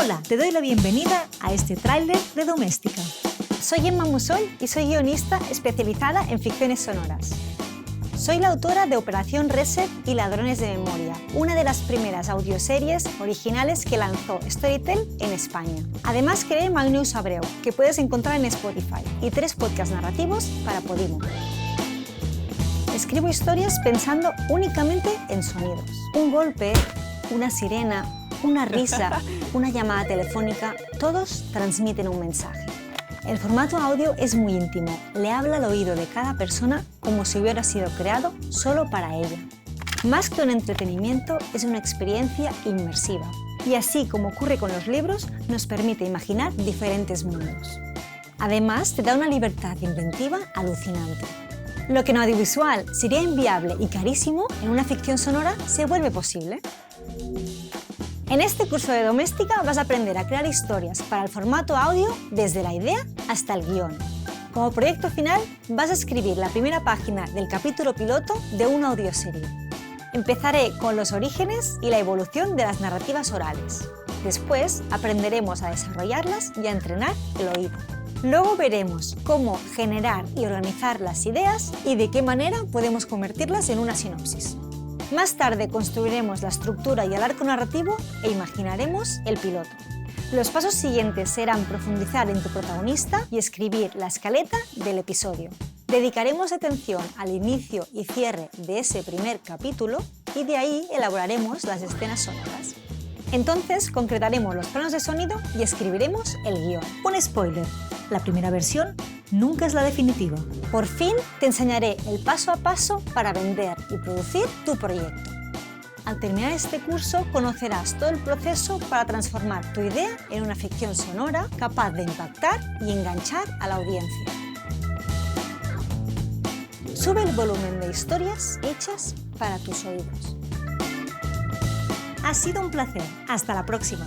Hola, te doy la bienvenida a este tráiler de Doméstica. Soy Emma Musol y soy guionista especializada en ficciones sonoras. Soy la autora de Operación Reset y Ladrones de Memoria, una de las primeras audioseries originales que lanzó Storytel en España. Además creé Magneus Abreu, que puedes encontrar en Spotify, y 3 podcasts narrativos para Podimo. Escribo historias pensando únicamente en sonidos. Un golpe, una sirena, una risa, una llamada telefónica, todos transmiten un mensaje. El formato audio es muy íntimo, le habla al oído de cada persona como si hubiera sido creado solo para ella. Más que un entretenimiento, es una experiencia inmersiva. Y así como ocurre con los libros, nos permite imaginar diferentes mundos. Además, te da una libertad inventiva alucinante. Lo que en audiovisual sería inviable y carísimo, en una ficción sonora se vuelve posible. En este curso de Doméstica vas a aprender a crear historias para el formato audio desde la idea hasta el guión. Como proyecto final vas a escribir la primera página del capítulo piloto de una audioserie. Empezaré con los orígenes y la evolución de las narrativas orales. Después aprenderemos a desarrollarlas y a entrenar el oído. Luego veremos cómo generar y organizar las ideas y de qué manera podemos convertirlas en una sinopsis. Más tarde construiremos la estructura y el arco narrativo e imaginaremos el piloto. Los pasos siguientes serán profundizar en tu protagonista y escribir la escaleta del episodio. Dedicaremos atención al inicio y cierre de ese primer capítulo y de ahí elaboraremos las escenas sonoras. Entonces concretaremos los planos de sonido y escribiremos el guión. Un spoiler, la primera versión nunca es la definitiva. Por fin te enseñaré el paso a paso para vender y producir tu proyecto. Al terminar este curso conocerás todo el proceso para transformar tu idea en una ficción sonora capaz de impactar y enganchar a la audiencia. Sube el volumen de historias hechas para tus oídos. Ha sido un placer. Hasta la próxima.